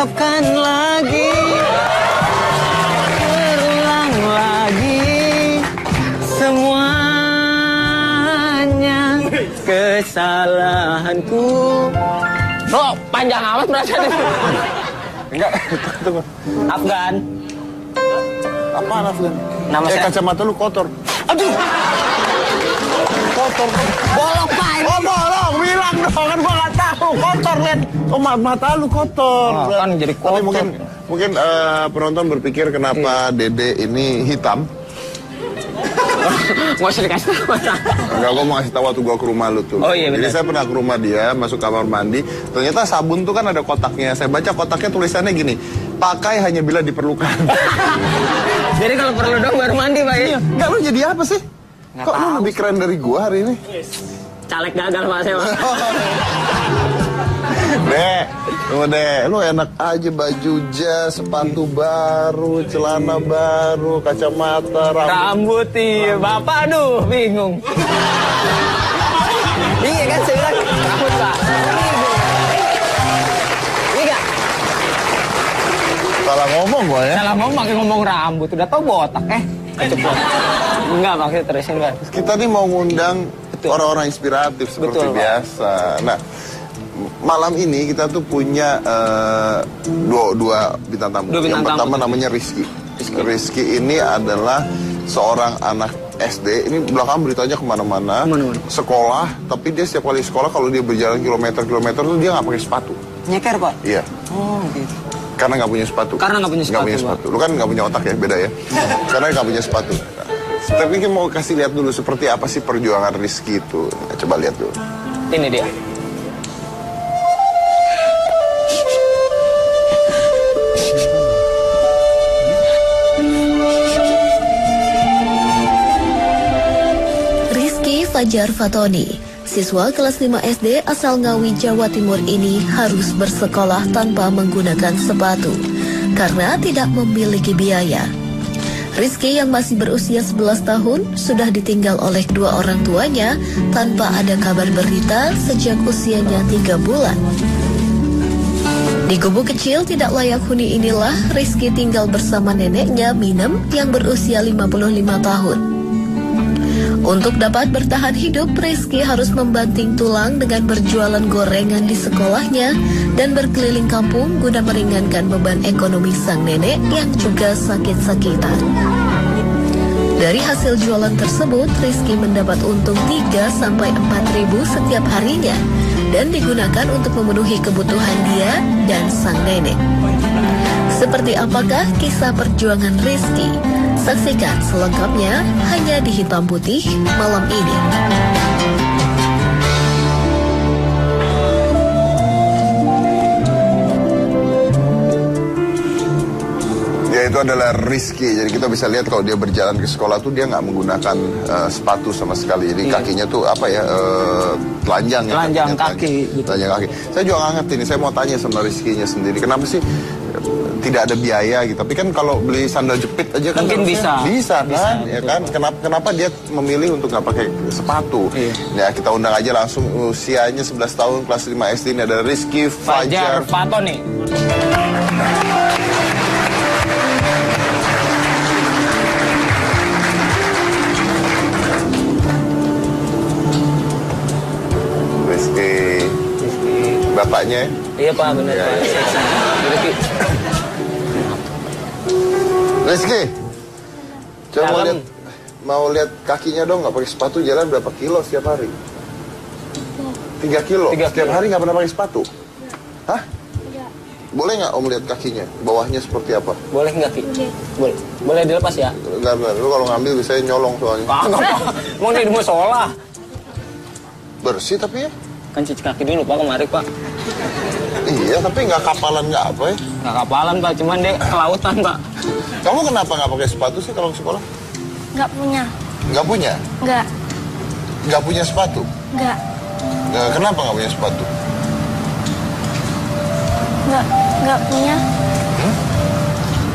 ungkapkan lagi, berulang lagi, semuanya kesalahanku. Oh, panjang amat perasaan itu. Enggak, tunggu. Afgan. Apaan Afgan? Nama saya. Kacamata lu kotor. Aduh. Kotor. Bolong, Pak. Oh, bolong. Bilang dong, kan gua nggak tahu. Kotor, lihat. Oh, mata lu kotor. Oh, kan jadi kotor. Tapi mungkin penonton berpikir kenapa Dede ini hitam. Nggak usah dikasih tahu. Enggak, gue mau kasih tahu waktu gue ke rumah lu tuh. Oh iya benar. Jadi saya pernah ke rumah dia, masuk kamar mandi. Ternyata sabun tuh kan ada kotaknya. Saya baca kotaknya tulisannya gini, pakai hanya bila diperlukan. Jadi kalau perlu dong baru mandi, Pak. Iya. Enggak, lu jadi apa sih? Nggak Kok tahu. lu lebih keren dari gue hari ini? Caleg gagal, Pak, saya, Pak. Dek, tunggu deh, lu enak aja baju jas, sepatu baru, celana baru, kacamata, Rambut, iya. Bapak, aduh, bingung. Iya kan, saya bilang, rambut, Pak. Iya gak? Salah ngomong gue ya. Salah ngomong, pakai ngomong rambut. Udah tau botak, keceplos. Enggak, maksudnya terusin, Pak. Kita nih mau ngundang orang-orang inspiratif seperti Betul, Pak. biasa. Nah, malam ini kita tuh punya dua bintang tamu. Dua bintang Yang pertama tamu. namanya Rizky. Rizky ini adalah seorang anak SD. Ini belakang beritanya kemana-mana. Sekolah, tapi dia setiap kali sekolah kalau dia berjalan kilometer-kilometer tuh dia nggak pakai sepatu. Nyeker, Pak? Iya. Oh, gitu. Karena nggak punya sepatu. Karena nggak punya sepatu, Lu kan nggak punya otak ya, beda ya. Karena nggak punya sepatu. Tapi kita mau kasih lihat dulu seperti apa sih perjuangan Rizky itu. Coba lihat dulu. Ini dia. Rizky Fajar Fatoni, siswa kelas 5 SD asal Ngawi, Jawa Timur ini harus bersekolah tanpa menggunakan sepatu karena tidak memiliki biaya. Rizky yang masih berusia 11 tahun sudah ditinggal oleh kedua orang tuanya tanpa ada kabar berita sejak usianya 3 bulan. Di gubuk kecil tidak layak huni inilah Rizky tinggal bersama neneknya Minem yang berusia 55 tahun. Untuk dapat bertahan hidup, Rizky harus membanting tulang dengan berjualan gorengan di sekolahnya dan berkeliling kampung guna meringankan beban ekonomi sang nenek yang juga sakit-sakitan. Dari hasil jualan tersebut, Rizky mendapat untung 3-4 ribu setiap harinya dan digunakan untuk memenuhi kebutuhan dia dan sang nenek. Seperti apakah kisah perjuangan Rizky? Saksikan selengkapnya hanya di Hitam Putih malam ini. Dia itu adalah Rizky. Jadi kita bisa lihat kalau dia berjalan ke sekolah tuh dia nggak menggunakan sepatu sama sekali. Jadi kakinya tuh apa ya, telanjang ya. Telanjang kaki. Telanjang kaki. Saya juga nggak ngerti nih. Saya mau tanya sama Rizky-nya sendiri. Kenapa sih tidak ada biaya gitu? Tapi kan kalau beli sandal jepit aja kan mungkin bisa. Bisa kan? Ya kan? Kenapa dia memilih untuk nggak pakai sepatu? Iya. Ya kita undang aja langsung, usianya 11 tahun, kelas 5 SD. Ini ada Rizky Fajar Fatoni. Rizky. Bapaknya ya? Iya, Pak, benar, Iya, Pak. iya. Rizky, coba mau lihat kakinya dong, nggak pakai sepatu, jalan berapa kilo setiap hari? 3 kilo. Setiap hari nggak pernah pakai sepatu? Hah? Boleh nggak Om lihat kakinya? Bawahnya seperti apa? Boleh nggak, Ki? Boleh. Boleh dilepas ya? Enggak, lu kalau ngambil biasanya nyolong soalnya. Kagak, Pak. Mau di musola. Bersih tapi ya? Kan cuci kaki dulu, Pak, kemarin, Pak. Iya, tapi nggak kapalan nggak apa ya? Nggak kapalan, Pak. Cuman dia kelautan, Pak. Kamu kenapa nggak pakai sepatu sih kalau ke sekolah? Nggak punya. Nggak punya? Nggak. Nggak punya sepatu? Nggak. Kenapa nggak punya sepatu? Nggak punya.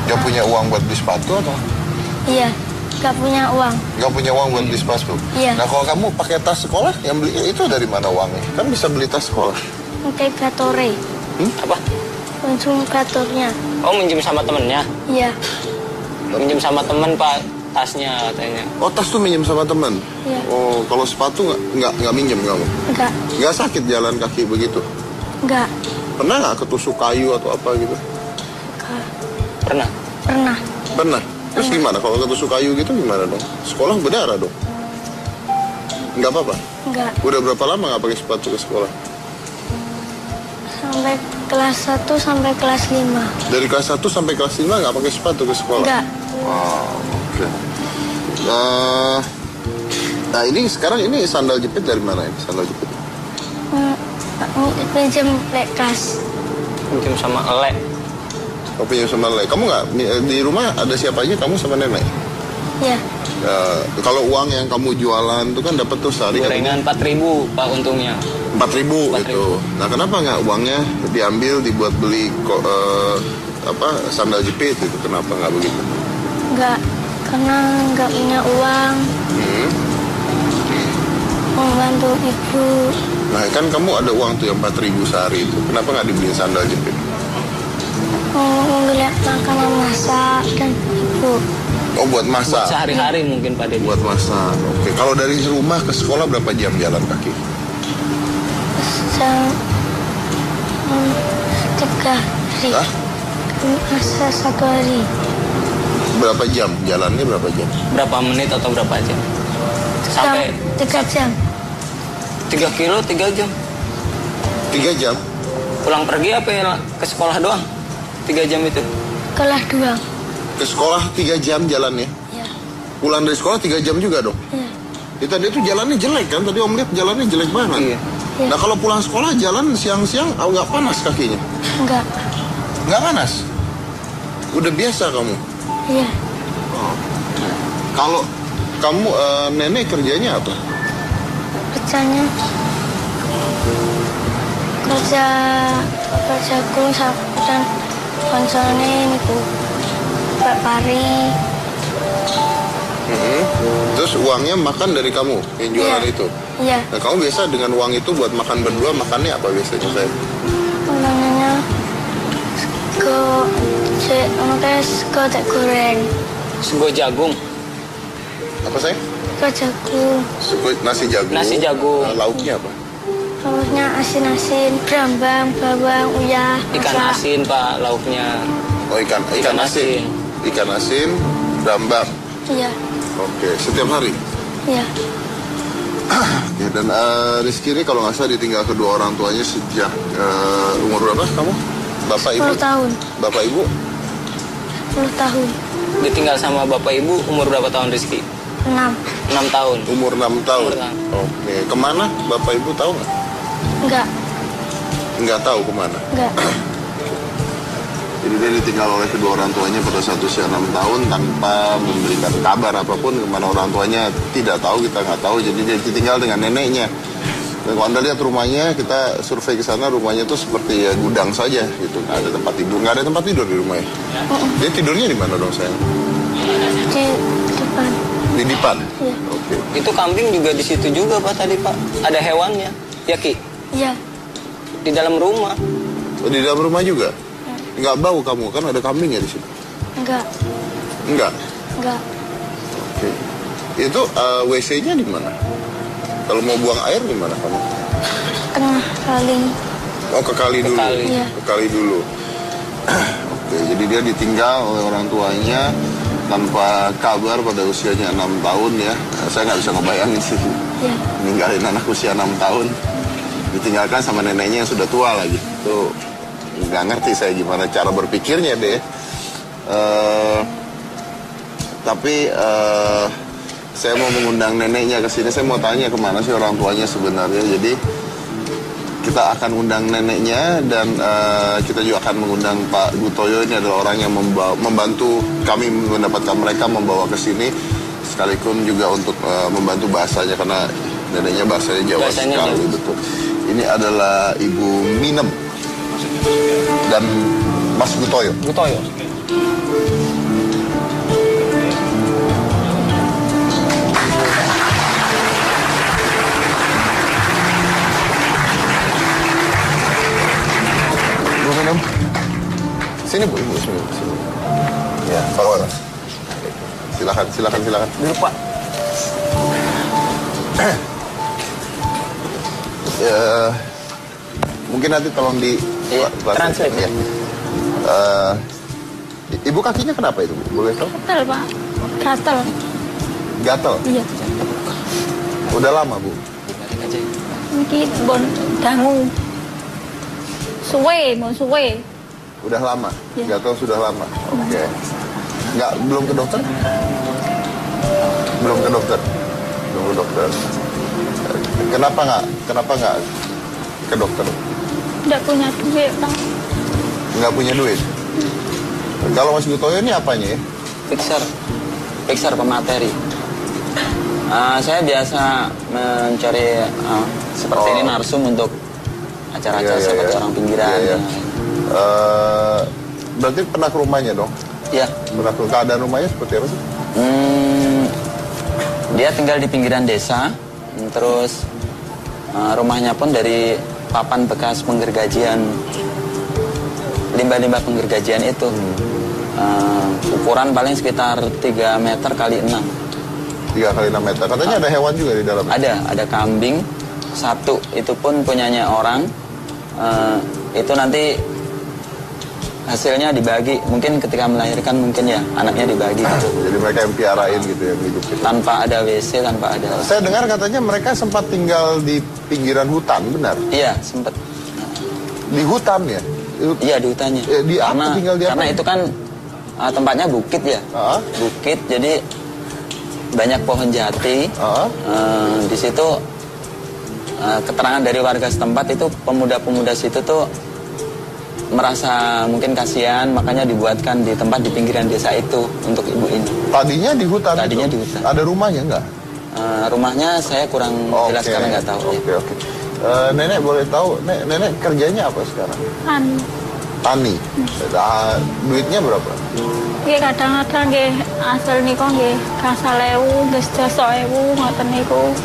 Nggak punya uang buat beli sepatu atau? Iya. Nggak punya uang. Nggak punya uang buat beli sepatu? Iya. Nah kalau kamu pakai tas sekolah, yang beli itu dari mana uangnya? Kan bisa beli tas sekolah. Pakai Gatore. Apa? konsumatornya. Oh, minjem sama temennya? Iya. Minjem sama temen, Pak, tasnya katanya. Oh, tas tuh minjem sama teman? Iya. Oh, kalau sepatu nggak minjem kamu? Enggak. Nggak sakit jalan kaki begitu? Enggak. Pernah nggak ketusuk kayu atau apa gitu? Enggak. Pernah? Pernah. Pernah? Terus gimana? Kalau ketusuk kayu gitu gimana dong? Sekolah berdarah dong? Nggak apa-apa? Enggak. Udah berapa lama nggak pakai sepatu ke sekolah? Sampai kelas 1 sampai kelas 5. Dari kelas 1 sampai kelas 5 nggak pakai sepatu ke sekolah? Enggak. Wow, oke. Nah ini sekarang ini sandal jepit dari mana ini? Sandal jepit? Pinjam lekas. Minjem sama Ele. Oh, pinjam sama Lele. Kamu nggak di rumah ada siapa aja? Kamu sama nenek? Iya. Kalau uang yang kamu jualan itu kan dapat tuh sehari Gorengan 4.000, Pak, untungnya. 4.000 4.000. gitu. Nah kenapa nggak uangnya diambil dibuat beli sandal jepit itu? Kenapa nggak begitu? Enggak. Karena enggak punya uang. Membantu ibu. Nah kan kamu ada uang tuh yang 4.000 sehari itu. Kenapa nggak dibeliin sandal jepit? Membeli makanan masak dan ibu. Oh buat Buat masak. sehari-hari mungkin, Pak Dedi. Buat masak. Oke. Kalau dari rumah ke sekolah berapa jam jalan kaki? Jam 3 hari. Hah? Masa 1 hari. Berapa jam? Jalannya berapa jam? Berapa menit atau berapa jam? Sampai 3 jam. 3 kilo, 3 jam. 3 jam? Pulang pergi apa ya? Ke sekolah doang? 3 jam itu. Kelas 2. Ke sekolah 3 jam jalannya? Iya. Pulang dari sekolah 3 jam juga dong? Iya. Ya, tadi itu jalannya jelek kan? Tadi Om lihat jalannya jelek banget. Iya. Iya. Nah kalau pulang sekolah jalan siang-siang nggak panas kakinya? Enggak. Nggak panas? Udah biasa kamu? Iya. Kalau kamu nenek kerjanya apa? Kerjanya kerja jagung dan konsolnya ini bu pari. Terus uangnya makan dari kamu yang jualan Iya. itu? Iya. Nah kamu biasa dengan uang itu buat makan berdua, makannya apa biasanya saya? Namanya ke teh goreng. Sego jagung. Apa saya? Ke jagung. Nasi jagung. Nasi jagung. Lauknya apa? Lauknya asin-asin, brambang, bawang, uyah. Ikan masak. asin, Pak, lauknya. Oh ikan asin. Ikan asin, brambang. Iya. Oke, setiap hari. Iya. Ya, dan Rizky ini kalau nggak salah ditinggal kedua orang tuanya sejak umur berapa kamu? Bapak ibu? 10 tahun. Bapak ibu? 10 tahun. Ditinggal sama bapak ibu umur berapa tahun, Rizky? 6. 6 tahun. Umur 6 tahun. Umur 6. Oke, kemana bapak ibu tahu nggak? Enggak. Nggak tahu kemana. Enggak. Jadi dia ditinggal oleh kedua orang tuanya pada saat usia 6 tahun tanpa memberikan kabar apapun kemana orang tuanya tidak tahu, kita nggak tahu. Jadi dia ditinggal dengan neneknya. Dan kalau Anda lihat rumahnya, kita survei ke sana, rumahnya tuh seperti ya gudang saja gitu. Nggak ada tempat tidur, nggak ada tempat tidur di rumahnya. Dia tidurnya di mana dong sayang? Di depan. Di dipan. Iya. Oke. Itu kambing juga di situ juga, Pak, tadi, Pak. Ada hewannya. Ya, Ki? Iya. Di dalam rumah. Oh, di dalam rumah juga? Nggak bau kamu, kan ada kambingnya di situ? Enggak. Enggak? Enggak. Oke. Itu WC-nya di mana? Kalau mau buang air di mana kamu? Tengah kali. Oh, ke kali dulu. kali. Iya. Ke kali dulu. Oke, jadi dia ditinggal oleh orang tuanya tanpa kabar pada usianya 6 tahun ya. Saya nggak bisa ngebayangin sih. Iya. Ninggalin anak usia 6 tahun. Ditinggalkan sama neneknya yang sudah tua lagi. Itu nggak ngerti saya gimana cara berpikirnya deh. Tapi saya mau mengundang neneknya ke sini. Saya mau tanya kemana sih orang tuanya sebenarnya. Jadi kita akan undang neneknya dan kita juga akan mengundang Pak Gutoyo. Ini adalah orang yang membantu kami mendapatkan mereka, membawa ke sini sekaligus juga untuk membantu bahasanya karena neneknya bahasanya Jawa sekali. Betul. Ini adalah Ibu Minem dan Mas Gutoyo. Gutoyo. Bu Minem, silakan. Dulu Pak. Mungkin nanti tolong di translate. Ya. Ibu kakinya kenapa itu, Bu? Boleh tahu? Gatel, Pak. Gatel. Gatel? Iya. Udah lama, Bu? Ini bon dangu. Mau suwe. Udah lama? Iya. Gatel sudah lama? Oke. Belum ke dokter? Belum ke dokter? Kenapa nggak ke dokter? Nggak punya duit, Pak. Nggak punya duit? Kalau Mas Gutoyo ini apanya ya? Fixer pemateri. Saya biasa mencari seperti ini narsum untuk acara-acara seperti orang pinggiran. Iya. Berarti pernah ke rumahnya dong? Iya. Pernah ke keadaan rumahnya seperti apa sih? Dia tinggal di pinggiran desa, terus rumahnya pun dari papan bekas penggergajian, limbah-limbah penggergajian itu. Ukuran paling sekitar 3 meter kali 6. 3 kali 6 meter. Katanya ada hewan juga di dalam. Ada kambing satu, itu pun punyanya orang. Itu nanti hasilnya dibagi, mungkin ketika melahirkan mungkin ya anaknya dibagi gitu. Jadi mereka yang piarain gitu yang hidup gitu. Tanpa ada WC, tanpa ada. Saya dengar katanya mereka sempat tinggal di pinggiran hutan, benar? Iya, sempat. Di hutan ya? Iya, di hutannya. Di apa? Tinggal di apa? Karena itu kan tempatnya bukit ya. Bukit, jadi banyak pohon jati. Di situ keterangan dari warga setempat itu pemuda-pemuda situ tuh merasa mungkin kasihan, makanya dibuatkan di tempat di pinggiran desa itu untuk ibu ini. Tadinya di hutan? Tadinya di hutan. Ada rumahnya nggak? Rumahnya saya kurang jelas karena nggak tahu. Oke. Nenek boleh tahu, nenek kerjanya apa sekarang? Tani. Duitnya berapa? Nggih kadang-kadang nggih asal niku nggih kasal 1.000, nggih 1.000 ngoten niku.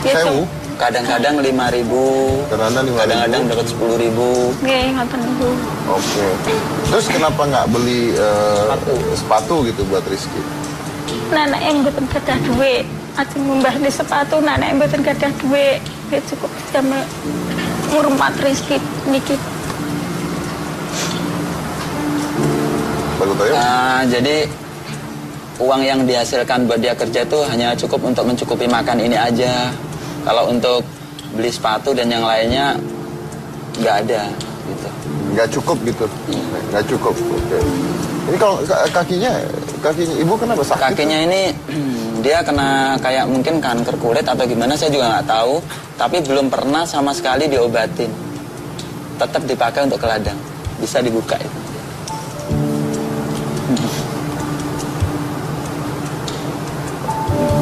Sewu? Kadang-kadang 5.000, kadang-kadang dapat 10.000. Nggih ngoten niku. Oke. Terus kenapa nggak beli sepatu gitu buat Rizky? Nenek yang mboten gadah duit. Ajeng mbah di sepatu nenek mboten gadah duit. Nggih cukup sampe ngurmat Rizky niki. Jadi uang yang dihasilkan buat dia kerja itu hanya cukup untuk mencukupi makan ini aja. Kalau untuk beli sepatu dan yang lainnya nggak ada gitu. Nggak cukup gitu? Nggak cukup, oke. Ini kalau kakinya ibu kenapa sakit? Kakinya ini dia kena kayak mungkin kanker kulit atau gimana, saya juga nggak tahu. Tapi belum pernah sama sekali diobatin. Tetap dipakai untuk ke ladang. Bisa dibuka itu.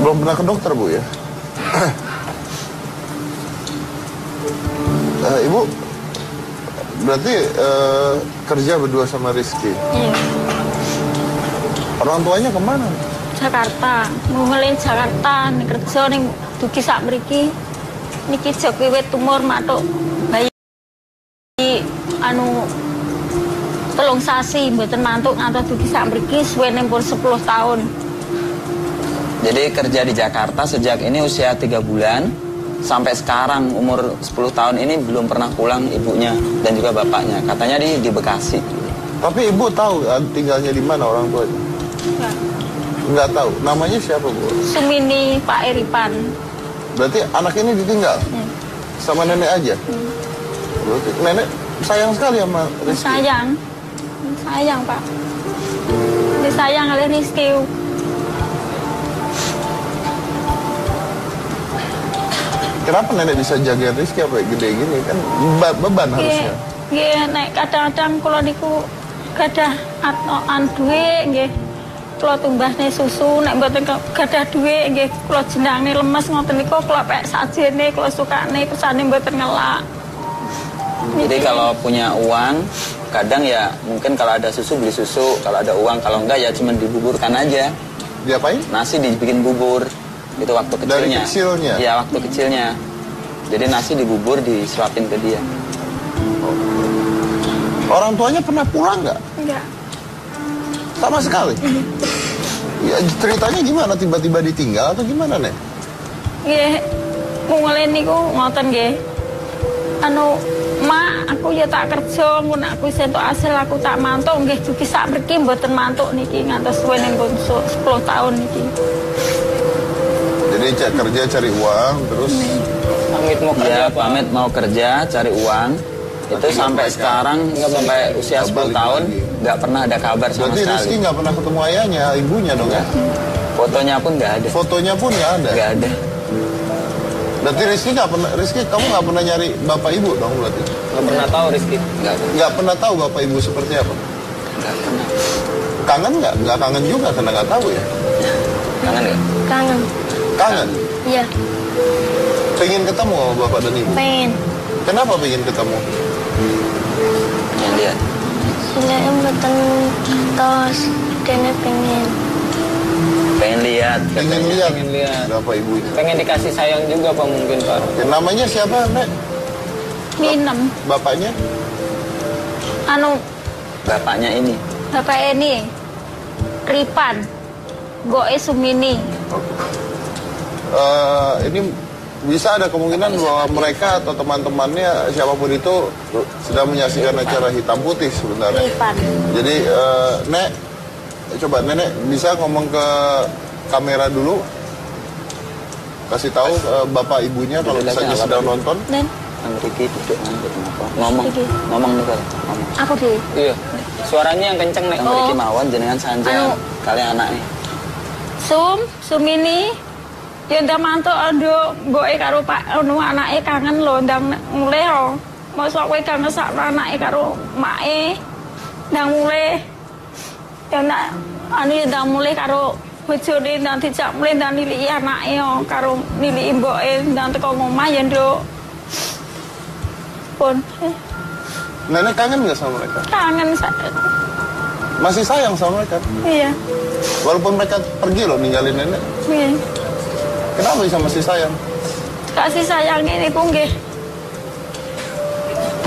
Belum pernah ke dokter, Bu, ya? Ibu, berarti kerja berdua sama Rizky? Iya. Orang tuanya kemana? Jakarta, ngelin Jakarta, kerja ning dugi sak mriki. Niki jek wiwit tumor matuk bayi telung sasi mboten mantuk ngantos dugi sak mriki suwene pun 10 tahun. Jadi kerja di Jakarta sejak ini usia 3 bulan sampai sekarang umur 10 tahun ini belum pernah pulang ibunya dan juga bapaknya. Katanya di Bekasi. Tapi ibu tahu tinggalnya di mana orang tuanya? Nggak tahu. Namanya siapa, Bu? Sumini Pak Eripan. Berarti anak ini ditinggal? Sama nenek aja? Berarti nenek sayang sekali sama Rizky? Sayang Pak. Disayang oleh Rizky. Kenapa nenek bisa jaga Rizky apa gede gini? Kan beban harusnya. Nggih, nek kadang-kadang kula niku gadah duwe nggih. Kula tumbasne susu, nek mboten gadah duwe nggih kula jenangne lemes ngoten niku kula pek sajene, kula sukane kersane mboten ngelak. Jadi kalau punya uang, kadang ya mungkin kalau ada susu beli susu, kalau ada uang, kalau enggak ya cuma dibuburkan aja. Diapain? Nasi dibikin bubur. Itu waktu kecilnya. Dari kecilnya? Iya, waktu kecilnya. Jadi nasi dibubur disuapin ke dia. Orang tuanya pernah pulang nggak? Enggak. Sama sekali? Ya ceritanya gimana? Tiba-tiba ditinggal atau gimana, Nek? Nggih, mulai niku ngoten nggih. Anu, Mak, aku ya tak kerja, mun aku sentuk hasil aku tak mantuk nggih dugi sak mriki mboten mantuk niki ngantos suwene pun 10 tahun niki. Jadi kerja cari uang terus Pamit mau kerja Ya, apa? pamit mau kerja, cari uang. Itu sampai sekarang, sampai usia 10 tahun, nggak pernah ada kabar sama berarti Rizky sekali. nggak pernah ketemu ayahnya, ibunya dong ya? Fotonya pun nggak ada. Fotonya pun nggak ada. Nggak ada. Berarti Rizky nggak pernah, Rizky kamu nggak pernah nyari bapak ibu dong berarti? Nggak pernah tahu Rizky. Nggak ada. Nggak pernah tahu bapak ibu seperti apa? Nggak pernah. Kangen nggak? Nggak kangen juga karena nggak tahu ya. Kangen nggak? Kangen. Kangen. Iya, Pengen ketemu sama bapak dan ibu. pengen. Kenapa pengen ketemu? Yang lihat. Sila mboten tos kene pengen. Pengen lihat. Pengen katanya. lihat. Pengen lihat. Bapak ibunya. Pengen dikasih sayang juga Pak mungkin Pak. Ya, namanya siapa, Nek? Minum. Bapaknya? Anu, Bapaknya ini. bapak ini Ripan. Goe Sumini. Ini bisa ada kemungkinan bahwa mereka atau teman-temannya siapapun itu sedang menyaksikan acara hitam putih sebenarnya. Ripan. Jadi Nek, coba Nenek bisa ngomong ke kamera dulu, kasih tahu bapak ibunya kalau misalnya sedang nonton. Dan Kang Riki duduk nanti kenapa? Ngomong. Riki. Ngomong nih Kak. Ngomong. aku di Iya. Suaranya yang kenceng nek. Kang Riki mawon jenengan sanjang. Anu. Kalian anaknya. Sumini. Ya ndak mantuk ando goe karo Pak anu anake kangen lho ndang mulai lho. Mosok kowe kangen sak anake karo make. Ndang mulai. Ya ndak anu ya ndang mulai karo bojone ndang dijak mulai ndang niliki anake yo karo niliki mboke ndang teko omah ya nduk. Pun Nenek kangen nggak sama mereka? kangen Masih sayang sama mereka? iya. Walaupun mereka pergi loh ninggalin nenek. Iya. Kenapa bisa masih sayang? Kasih sayang ini ku nggih.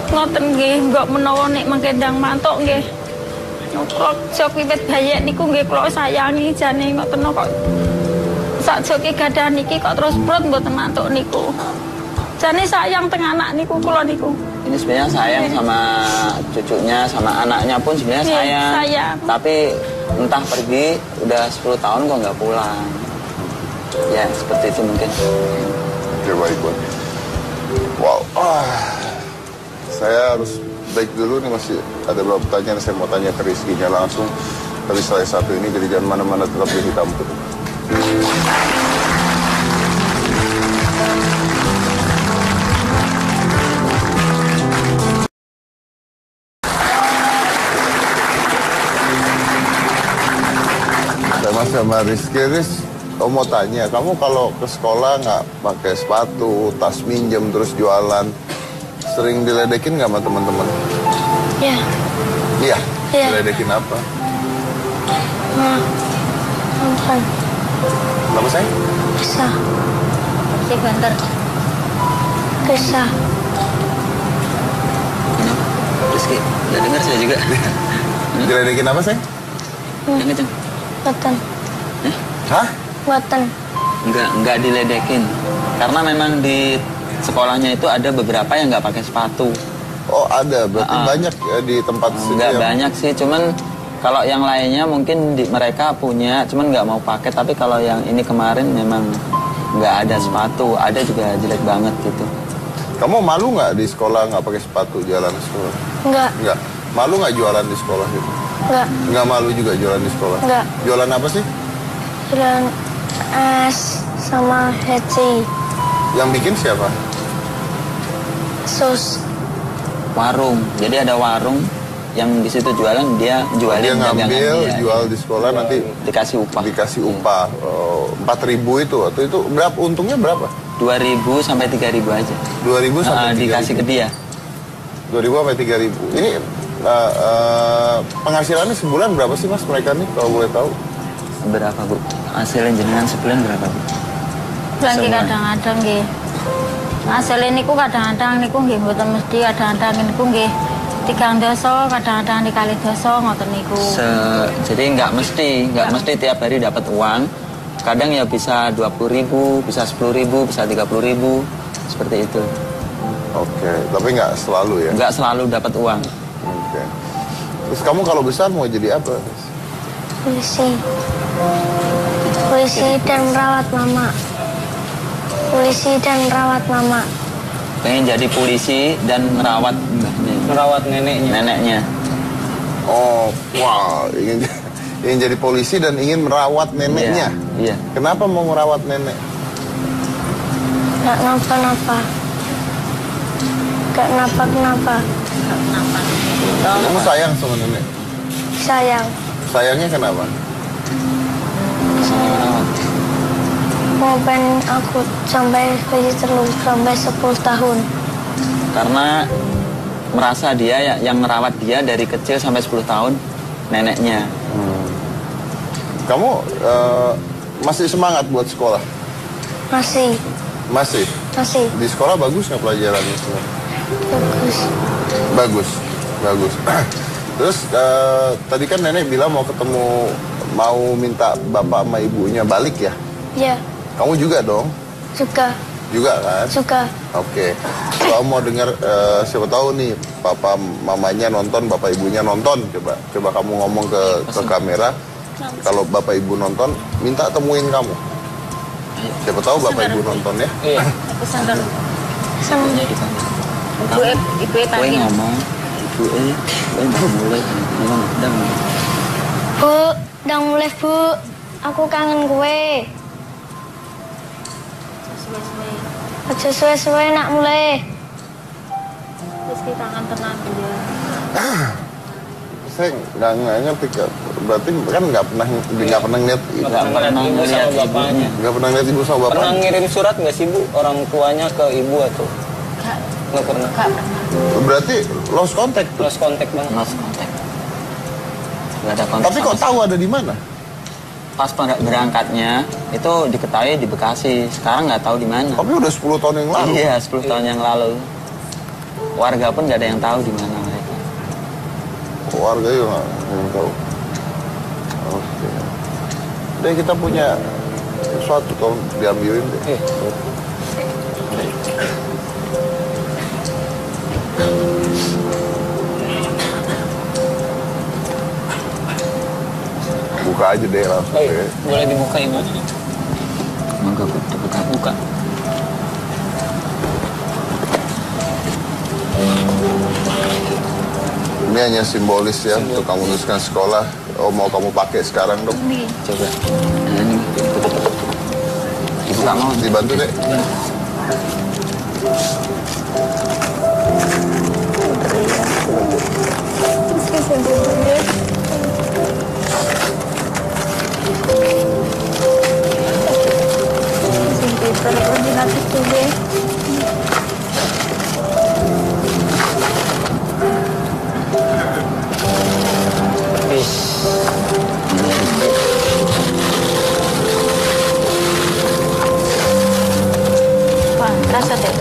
Ngoten nggih, mbok menawa nek mengke ndang mantuk nggih. Kula jog wiwit bayek niku nggih kula sayangi jane ngoten kok. Sak joge gadah niki kok terus prut mboten mantuk niku. Jane sayang teng anak niku kula niku. Ini sebenarnya sayang sama cucunya, sama anaknya pun sebenarnya Iya, sayang. sayang. Tapi entah pergi, udah 10 tahun kok nggak pulang. Ya, seperti itu mungkin. Oke, baik, Bun. Wow. Saya harus break dulu nih, masih ada beberapa pertanyaan yang saya mau tanya ke Rizky-nya langsung. Tapi setelah satu ini, jadi jangan mana-mana, tetap di Hitam Putih. Saya masih sama Rizky. Kamu mau tanya, kamu kalau ke sekolah nggak pakai sepatu, tas minjem terus jualan, sering diledekin nggak sama teman-teman? Ya, Iya. Iya. Diledekin apa? ampun. Kenapa sayang? Bisa. Si banter. Bisa. Rizky, udah dengar saya juga. Diledekin apa sayang? Yang kenceng. Boten. Hah? Boten. Nggak diledekin. Karena memang di sekolahnya itu ada beberapa yang nggak pakai sepatu. Oh ada, berarti banyak ya di tempat situ Nggak yang- banyak sih, cuman kalau yang lainnya mungkin mereka punya, cuman nggak mau pakai. Tapi kalau yang ini kemarin memang nggak ada sepatu, ada juga jelek banget gitu. Kamu malu nggak di sekolah nggak pakai sepatu jalan ke sekolah? Enggak. Nggak. Malu nggak jualan di sekolah gitu? Enggak. Nggak malu juga jualan di sekolah? Nggak. Jualan apa sih? Jalan es sama heci. Yang bikin siapa? Sus. Warung, jadi ada warung yang di situ jualan, dia jualin Dia dagangan ngambil, dia. jual di sekolah, nanti Dikasih upah. dikasih upah. 4.000 itu, atau itu berapa? Untungnya berapa? 2.000 sampai 3.000 aja. 2.000 sampai 3.000. Dikasih ke dia. 2.000 sampai 3.000. Ini penghasilannya sebulan berapa sih mas mereka nih kalau boleh tahu? Berapa Bu? Hasilnya jenengan sebulan berapa Bu? Lagi Sebulan. kadang-kadang nggih. Asale niku kadang-kadang niku nggih mboten mesti kadang-kadang niku nggih 3 doso, kadang-kadang dikali doso ngoten niku. Jadi nggak mesti tiap hari dapat uang. Kadang ya bisa 20.000, bisa 10.000, bisa 30.000, seperti itu. Oke, tapi nggak selalu ya? Nggak selalu dapat uang. Oke. Terus kamu kalau besar mau jadi apa? Polisi. Polisi dan merawat mama. Polisi dan merawat mama. Pengen jadi polisi dan merawat mbahnya. Merawat neneknya. Oh, wow. Ingin jadi polisi dan ingin merawat neneknya. Iya. Kenapa mau merawat nenek? Gak kenapa-napa. Gak kenapa-kenapa. Kamu sayang sama nenek? Sayang. Sayangnya kenapa? Mau pengen aku sampai terus sampai 10 tahun. Karena merasa dia yang merawat dia dari kecil sampai 10 tahun, neneknya. Kamu masih semangat buat sekolah? Masih. Masih? Masih. Di sekolah bagus nggak pelajarannya semua? Bagus. Bagus. Terus tadi kan nenek bilang mau minta bapak sama ibunya balik ya? Ya. Kamu juga dong? Suka. Juga kan? Suka. Oke. Kalau mau dengar siapa tahu nih papa mamanya nonton, bapak ibunya nonton, coba kamu ngomong ke kamera. Kalau bapak ibu nonton, minta temuin kamu. Siapa tahu bapak ibu nonton ya? Iya. Pesan dulu. Sama. Ibu Kue ngomong, kue udah mulai, Bu, udah mulai Bu. Aku kangen kue. Aja suwe-suwe nak mulai. Terus kita akan tenang dia. Saya nggak ngerti, berarti kan nggak pernah ngeliat Nggak pernah ibu sama bapaknya. nggak pernah ngeliat ibu sama Pernah bapak. ngirim surat nggak sih Bu orang tuanya ke ibu atau? Nggak pernah. Berarti lost contact. Lost contact banget. lost contact. Nggak ada kontak. Tapi kok tahu ada di mana? Pas berangkatnya itu diketahui di Bekasi. Sekarang nggak tahu di mana. Tapi udah 10 tahun yang lalu. Iya, 10 tahun yang lalu. Warga pun nggak ada yang tahu di mana mereka. Keluarga juga nggak tahu. Oke. Deh kita punya sesuatu, tolong diambilin deh. Buka aja deh langsung. Baik, Ya. boleh dibuka Ibu. Monggo buka. Ini hanya simbolis ya untuk kamu lulusan sekolah. Oh, mau kamu pakai sekarang dong? Coba. Nah, ini tutup. Ibu nggak mau Dibantu deh. Wah, rasa deh.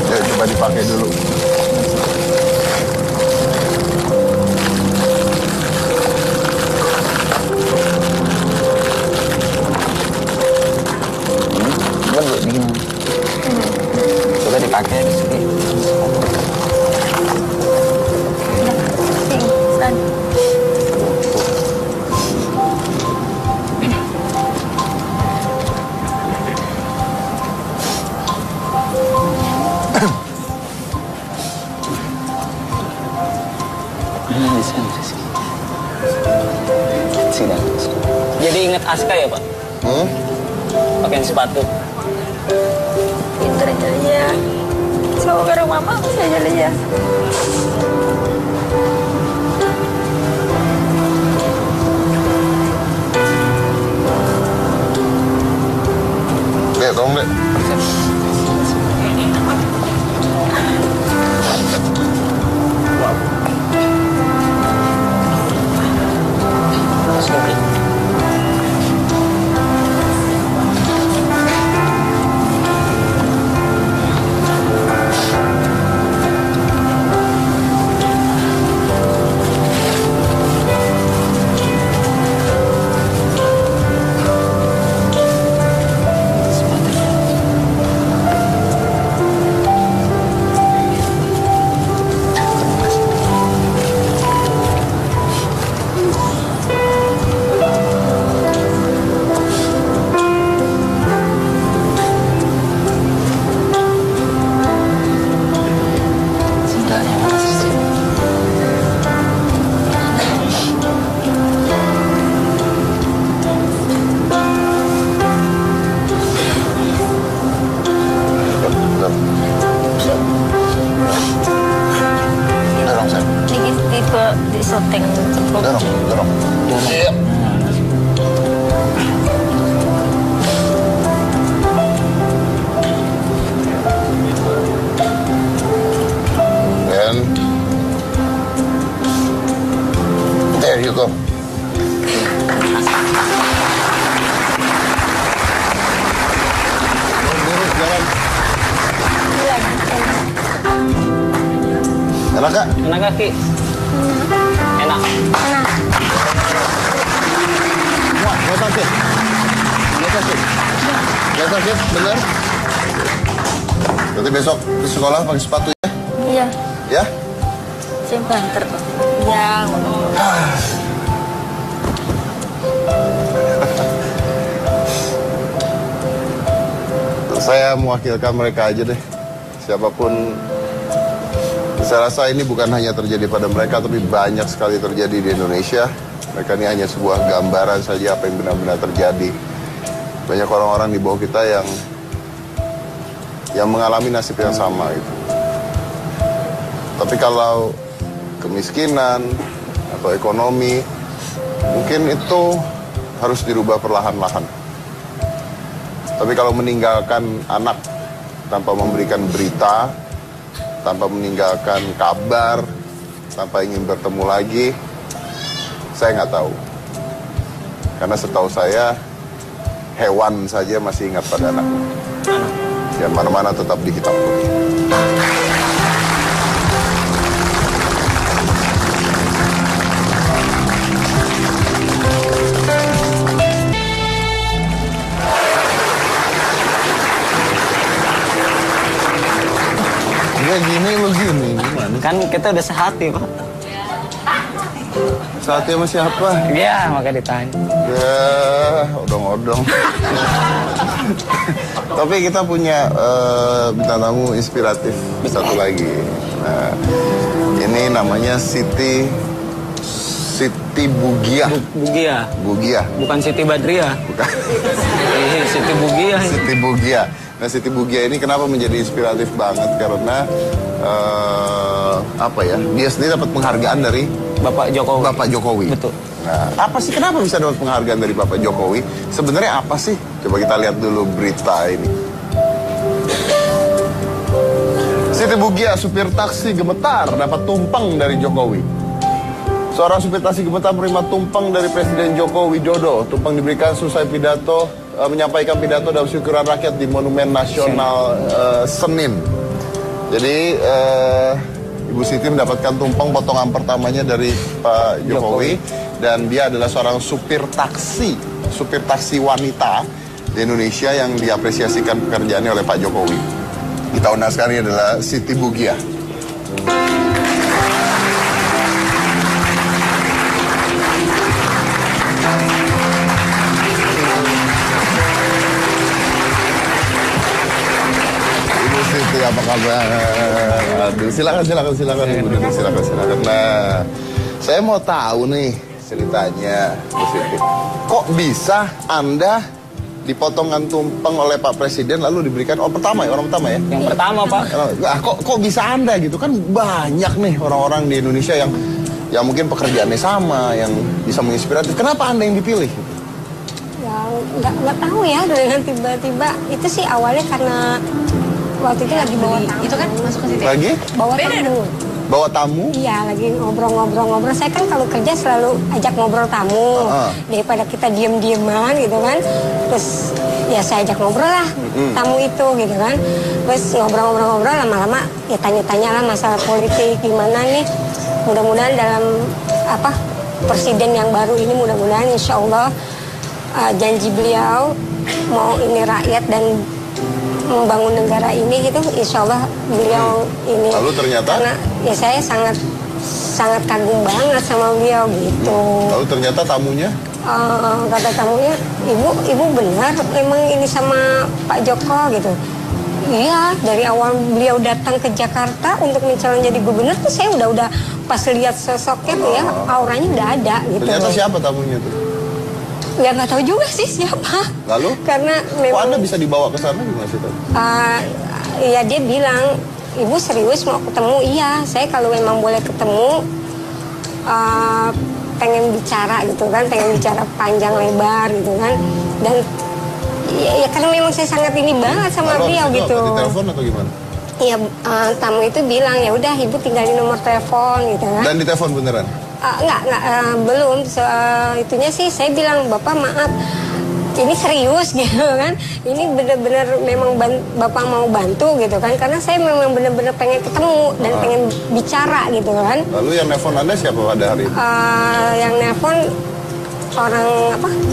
Ya, coba dipakai dulu. Belum Bu, gimana? Coba dipakai di sini. Ini di sana, Rizky. Sini. Jadi ingat Aska ya Pak? Pakai sepatu. Pinter ya. Semoga rumah mama saya jadi ya. Dek, tolong dek. Enak gak? Enak gak, Ki? Enak. Wah, gak sakit? Gak sakit? Gak sakit, bener? Berarti besok ke sekolah pakai sepatu ya? Iya. Ya? Saya banter kok. Ya. Saya mewakilkan mereka aja deh. Siapapun, saya rasa ini bukan hanya terjadi pada mereka, tapi banyak sekali terjadi di Indonesia. Mereka ini hanya sebuah gambaran saja apa yang benar-benar terjadi. Banyak orang-orang di bawah kita yang mengalami nasib yang sama gitu. Tapi kalau kemiskinan atau ekonomi, mungkin itu harus dirubah perlahan-lahan. Tapi kalau meninggalkan anak tanpa memberikan berita, tanpa meninggalkan kabar, tanpa ingin bertemu lagi, saya nggak tahu. Karena setahu saya, hewan saja masih ingat pada anaknya. Ya mana-mana tetap dihitam putih. Ya gini lu gini, gimana? Kan kita udah sehati, Pak. Saatnya sama siapa? Iya, maka ditanya. Ya, odong-odong. Tapi kita punya bintang tamu inspiratif satu lagi. Nah, ini namanya Siti Bugia. Bugia. Bugia. Bukan Siti Badriah. Bukan. Siti Bugia. Siti Bugia. Nah, Siti Bugia ini kenapa menjadi inspiratif banget? Karena apa ya? Dia sendiri dapat penghargaan dari Bapak Jokowi. Bapak Jokowi. Betul. Nah, apa sih kenapa bisa dapat penghargaan dari Bapak Jokowi? Sebenarnya apa sih? Coba kita lihat dulu berita ini. Siti Bugia, supir taksi gemetar dapat tumpeng dari Jokowi. Seorang supir taksi gemetar menerima tumpeng dari Presiden Joko Widodo. Tumpeng diberikan selesai pidato, menyampaikan pidato dalam syukuran rakyat di Monumen Nasional Senin. Jadi Ibu Siti mendapatkan tumpeng potongan pertamanya dari Pak Jokowi. Dan dia adalah seorang supir taksi wanita di Indonesia yang diapresiasikan pekerjaannya oleh Pak Jokowi. Kita undang sekarang adalah Siti Bugia. Ibu Siti, apa kabar? Aduh, silakan. Ibu Duduk, silakan. Nah, saya mau tahu nih ceritanya, Bu Siti. Kok bisa Anda dipotongkan tumpeng oleh Pak Presiden lalu diberikan orang pertama ya? Yang pertama, Pak. Nah, kok bisa Anda gitu? Kan banyak nih orang-orang di Indonesia yang mungkin pekerjaannya sama, yang bisa menginspiratif. Kenapa Anda yang dipilih? Ya nggak tahu ya, dengan tiba-tiba itu sih awalnya karena waktu itu lagi bawa tamu. Itu kan masuk ke situ. Lagi? Bawa tamu. Bawa tamu? Iya, lagi ngobrol-ngobrol. Saya kan kalau kerja selalu ajak ngobrol tamu. Daripada kita diem-dieman gitu kan. Terus ya saya ajak ngobrol lah tamu itu gitu kan. Terus ngobrol-ngobrol lama-lama ya tanya-tanya lah masalah politik gimana nih. Mudah-mudahan dalam presiden yang baru ini mudah-mudahan insya Allah janji beliau mau ini rakyat dan membangun negara ini gitu, insya Allah beliau ini. Lalu ternyata? Karena ya saya sangat kagum banget sama beliau gitu. Lalu ternyata tamunya? Kata tamunya, ibu benar emang ini sama Pak Joko gitu. Iya, dari awal beliau datang ke Jakarta untuk mencalon jadi gubernur tuh saya udah pas lihat sosoknya tuh ya, auranya udah ada gitu. Ternyata siapa tamunya tuh? Ya nggak tahu juga sih siapa. Lalu? Karena memang. Kok Anda bisa dibawa ke sana gimana sih tadi? Ya dia bilang, ibu serius mau ketemu? Iya, saya kalau memang boleh ketemu, pengen bicara gitu kan, pengen bicara panjang lebar gitu kan. Dan ya karena memang saya sangat ini banget sama beliau gitu. Di telepon atau gimana? Iya, tamu itu bilang ya udah ibu tinggalin nomor telepon gitu kan. Dan di telepon beneran? Enggak, belum. Itunya sih saya bilang, Bapak maaf, ini serius gitu kan. Ini benar-benar memang Bapak mau bantu gitu kan. Karena saya memang benar-benar pengen ketemu dan pengen bicara gitu kan. Lalu yang nelfon Anda siapa pada hari itu? Yang nelfon orang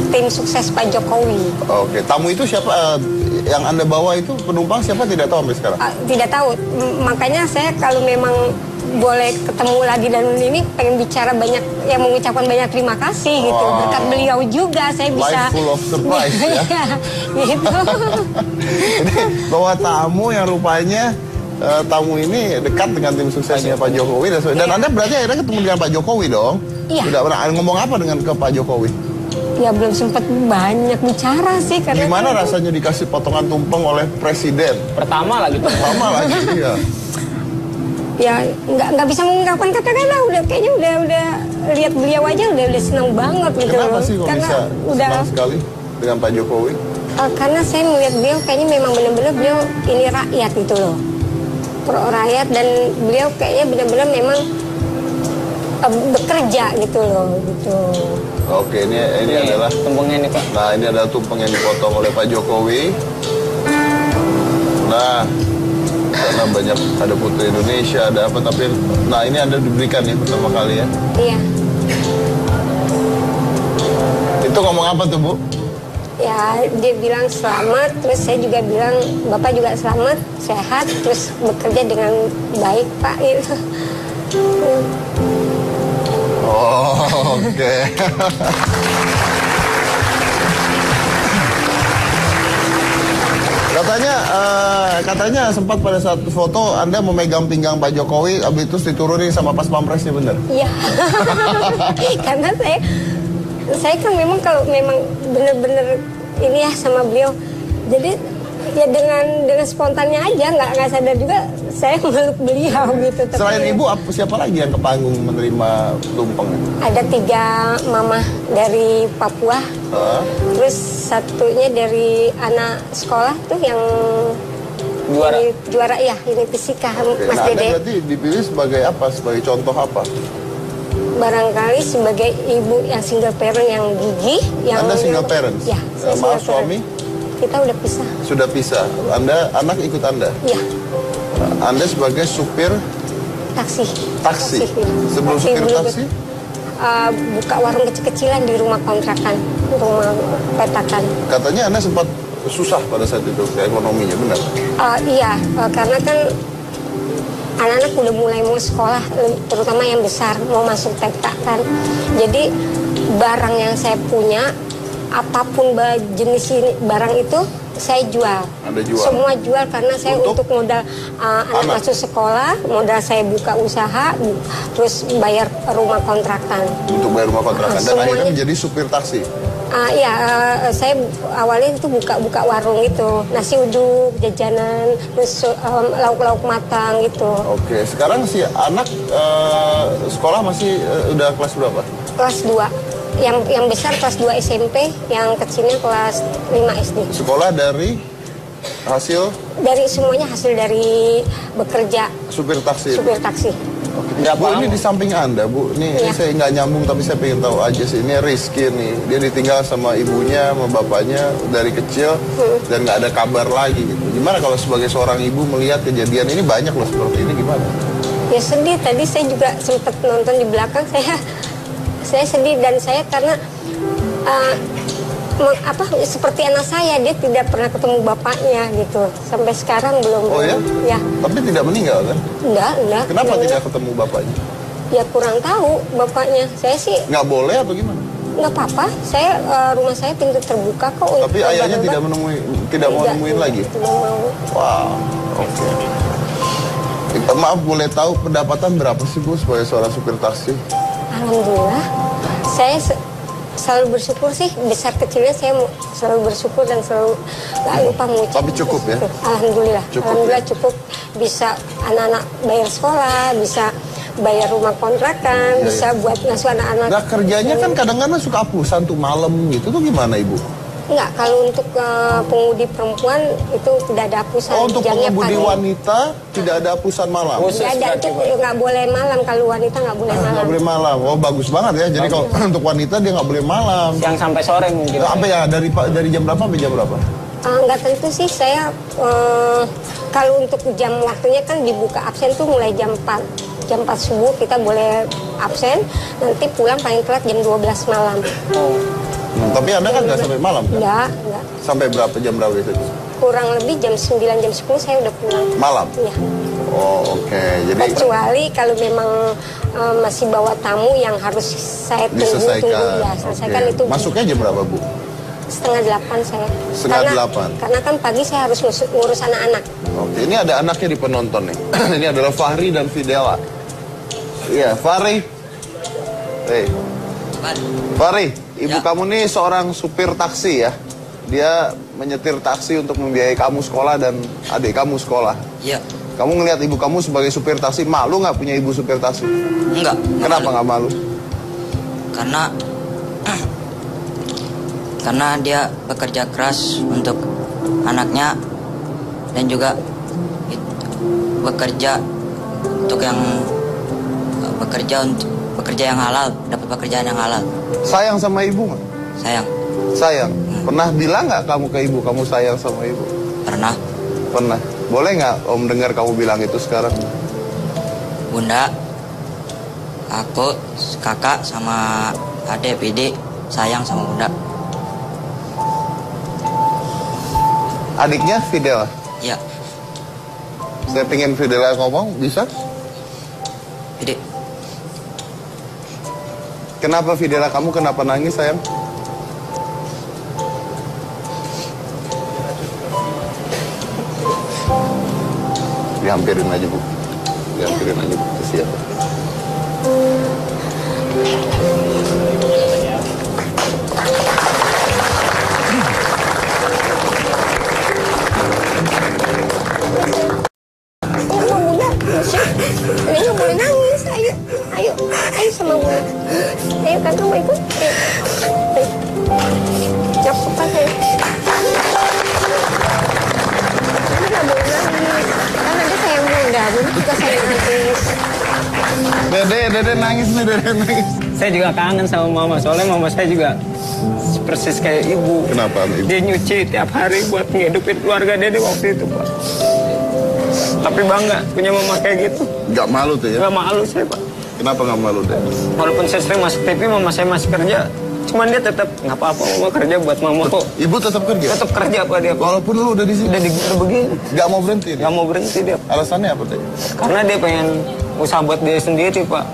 tim sukses Pak Jokowi. Oke, tamu itu siapa? Yang Anda bawa itu penumpang siapa tidak tahu sampai sekarang? Tidak tahu. Makanya saya kalau memang boleh ketemu lagi dan ini pengen bicara banyak, yang mengucapkan banyak terima kasih gitu. Berkat beliau juga saya bisa. Life full of surprise ya. Gitu. Jadi bawa tamu yang rupanya tamu ini dekat dengan tim suksesnya Pak Jokowi dan Anda berarti akhirnya ketemu dengan Pak Jokowi dong? Iya. Sudah pernah ngomong apa dengan ke Pak Jokowi? Ya belum sempat banyak bicara sih karena. Gimana rasanya dikasih potongan tumpeng oleh presiden? Pertama lagi. Iya. Ya nggak bisa mengungkapkan kata-kata, kayaknya udah lihat beliau aja udah senang banget gitu. Kenapa sih kok karena bisa udah senang sekali dengan Pak Jokowi? Karena saya melihat beliau kayaknya memang benar-benar beliau ini rakyat gitu loh, pro rakyat, dan beliau kayaknya benar-benar memang bekerja gitu loh gitu. Oke, ini adalah tumpengnya nih Pak. Nah, ini adalah tumpeng yang dipotong oleh Pak Jokowi. Nah, karena banyak ada Putri Indonesia, ada apa, tapi nah ini Anda diberikan ya pertama kali ya. Iya. Itu ngomong apa tuh, Bu? Ya, dia bilang selamat, terus saya juga bilang Bapak juga selamat, sehat, terus bekerja dengan baik, Pak. Gitu. Oh, oke. Katanya sempat pada saat foto Anda memegang pinggang Pak Jokowi, habis itu diturunin sama pas pampresnya, bener? Iya. Karena saya kan memang kalau memang benar-benar ini ya sama beliau, jadi ya dengan spontannya aja, nggak sadar juga saya meluk beliau gitu. Tapi selain Ibu, siapa lagi yang ke panggung menerima tumpeng? Ada 3 mama dari Papua, terus satunya dari anak sekolah tuh yang juara ya, ini fisika. Mas Nah, Dede. Anda berarti dipilih sebagai apa? Sebagai contoh apa? Barangkali sebagai ibu yang single parent yang gigih. Anda single parent? Ya, saya maaf, single suami? Kita udah pisah. Sudah pisah. Anak ikut Anda? Iya. Anda sebagai supir Taksi. taksi. Ya. Sebelum supir taksi? Buka warung kecil-kecilan di rumah kontrakan, rumah petakan. Katanya Anda sempat susah pada saat itu ekonominya, benar? Iya, karena kan anak-anak udah mulai mau sekolah, terutama yang besar mau masuk TK kan. Jadi barang yang saya punya, apapun jenis barang itu saya jual. Anda jual? Semua jual karena saya untuk modal anak masuk sekolah, modal saya buka usaha, terus bayar rumah kontrakan. Untuk bayar rumah kontrakan. Dan semuanya, akhirnya menjadi supir taksi? Saya awalnya itu buka warung itu, nasi uduk, jajanan, terus lauk-lauk matang gitu. Oke, sekarang si anak sekolah masih udah kelas berapa? Kelas 2. Yang besar kelas 2 SMP, yang kecilnya kelas 5 SD. Sekolah dari hasil? Dari semuanya hasil dari bekerja. Supir taksi? Supir taksi. Oke. Bu, ini di samping Anda, Bu. Ini saya nggak nyambung, tapi saya pengen tahu aja sih. Ini Rizky nih. Dia ditinggal sama ibunya, sama bapaknya dari kecil, dan nggak ada kabar lagi gitu. Gimana kalau sebagai seorang ibu melihat kejadian ini, banyak loh seperti ini, gimana? Ya sedih, tadi saya juga sempat nonton di belakang, saya sedih, dan saya karena seperti anak saya, dia tidak pernah ketemu bapaknya gitu, sampai sekarang belum. Oh ya? Ya. Tapi tidak meninggal kan? Enggak. Kenapa tidak ketemu bapaknya? Ya kurang tahu bapaknya. Saya sih nggak boleh atau gimana? Nggak apa-apa. Saya rumah saya pintu terbuka kok. Tapi ayahnya tidak mau nemuin lagi? Tidak mau. Wow. Oke. Maaf, boleh tahu pendapatan berapa sih, Bu, sebagai seorang supir taksi? Alhamdulillah, saya selalu bersyukur sih, besar kecilnya saya selalu bersyukur dan selalu gak lupa mengucap. Tapi cukup ya? Alhamdulillah, cukup. Bisa anak-anak bayar sekolah, bisa bayar rumah kontrakan, bisa buat ngasuh anak-anak. Nah, kerjanya kan kadang-kadang suka apusan tuh malam gitu tuh, gimana Ibu? Enggak, kalau untuk pengemudi perempuan itu tidak ada hapusan. Oh, untuk jamnya pengemudi pagi. wanita tidak ada hapusan malam? Tidak ada, itu nggak boleh malam. Kalau wanita nggak boleh malam. Nggak boleh malam. Oh, bagus banget ya. Jadi kalau untuk wanita dia nggak boleh malam. Siang sampai sore mungkin. Apa ya, dari jam berapa sampai jam berapa? Nggak tentu sih, saya kalau untuk jam waktunya kan dibuka absen tuh mulai jam 4. Jam 4 subuh kita boleh absen, nanti pulang paling telat jam 12 malam. Tapi Anda kan nggak sampai malam kan? Enggak. Sampai jam berapa itu? Kurang lebih jam 9, jam 10 saya udah pulang. Malam? Iya. Oh, oke. Jadi kecuali kalau memang masih bawa tamu yang harus saya tunggu ya, selesaikan itu. Masuknya jam berapa, Bu? 7:30 saya. 7:30. Karena kan pagi saya harus ngurus anak-anak. Oke, ini ada anaknya di penonton nih. Ini adalah Fahri dan Fidela. Iya, Fahri. Fahri, ibu kamu nih seorang supir taksi ya. Dia menyetir taksi untuk membiayai kamu sekolah dan adik kamu sekolah. Iya. Kamu ngelihat ibu kamu sebagai supir taksi, malu nggak punya ibu supir taksi? Enggak. Kenapa nggak malu? Karena dia bekerja keras untuk anaknya dan juga bekerja untuk yang halal, dapat pekerjaan yang halal. Sayang sama ibu nggak? Sayang. Sayang. Pernah bilang nggak kamu ke ibu kamu sayang sama ibu? Pernah. Pernah. Boleh nggak Om dengar kamu bilang itu sekarang? Bunda, aku, kakak sama adik Pidi sayang sama Bunda. Adiknya Fidela? Iya. Saya pengen Fidela ngomong, bisa? Pidi. Kenapa Fidela, kamu kenapa nangis sayang? Dihampirin aja Bu. Dihampirin aja Bu. Siapa? Ayo, boleh nangis, ayo sama Bunda. Ayo kakak mau ikut. Ayo. Cepat ayo. Ini nggak boleh nangis. Kan ada sayang Bunda, Bunda juga sayang nangis. Dede nangis nih, Dede nangis. Saya juga kangen sama mama, soalnya mama saya juga persis kayak ibu. Kenapa ibu? Dia nyuci tiap hari buat ngehidupin keluarga Dede waktu itu, Pak. Tapi bangga punya mama kayak gitu. Gak malu tuh ya? Gak malu saya, Pak. Kenapa gak malu deh? Walaupun saya sering masuk TV, mama saya masih kerja. Cuman dia tetap nggak apa-apa, mama kerja buat mama kok. Ibu tetap kerja? Tetap kerja, Pak, dia. Walaupun lu udah di sini? Udah begini. Gak mau berhenti? Gak mau berhenti dia. Alasannya apa teh? Karena dia pengen usaha buat dia sendiri, Pak.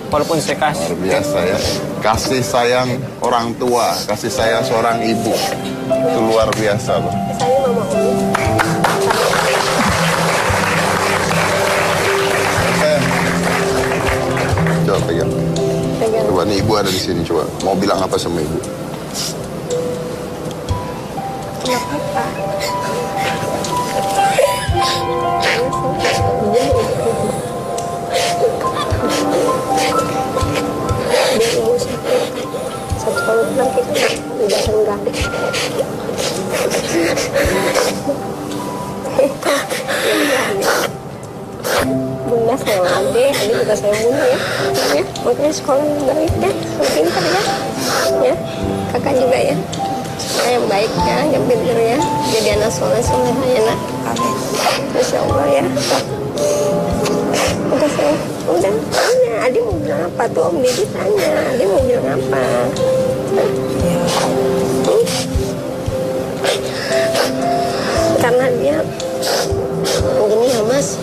Walaupun saya kasih. Luar biasa ya. Kasih sayang orang tua, kasih sayang seorang ibu. Itu luar biasa, Pak. Saya mama Umi. Coba pegang. Coba nih ibu ada di sini, coba. Mau bilang apa sama ibu? Nggak apa-apa. Dia umur satu tahun pulang kita udah senggang. Bunda sayang adik juga sayang Bunda ya. Makanya sekolah yang baik ya, yang pintar ya. Kakak juga ya. Yang baik ya, yang pintar ya. Jadi anak soleh ya nak. Amin. Masya Allah ya. Udah sayang, udah. Tanya, adik mau bilang apa tuh Om Didi tanya. Adik mau bilang apa? Karena dia gini ya Mas,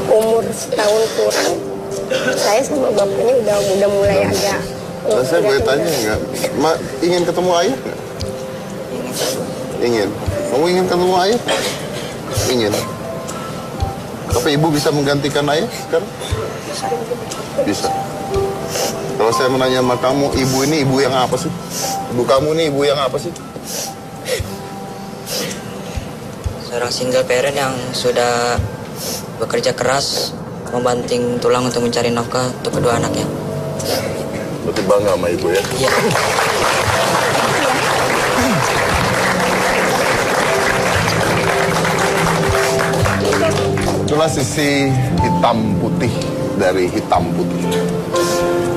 umur setahun kurang, saya sama bapaknya udah mulai agak. Saya boleh tanya nggak? Ingin ketemu ayah nggak? Ingin. Kamu ingin ketemu ayah? Ingin. Tapi ibu bisa menggantikan ayah sekarang? Bisa. Kalau saya menanya sama kamu, ibu ini ibu yang apa sih? Ibu kamu ini ibu yang apa sih? Seorang single parent yang sudah bekerja keras, membanting tulang untuk mencari nafkah untuk kedua anaknya. Berarti bangga sama ibu ya? Iya. itulah sisi hitam putih dari hitam putih.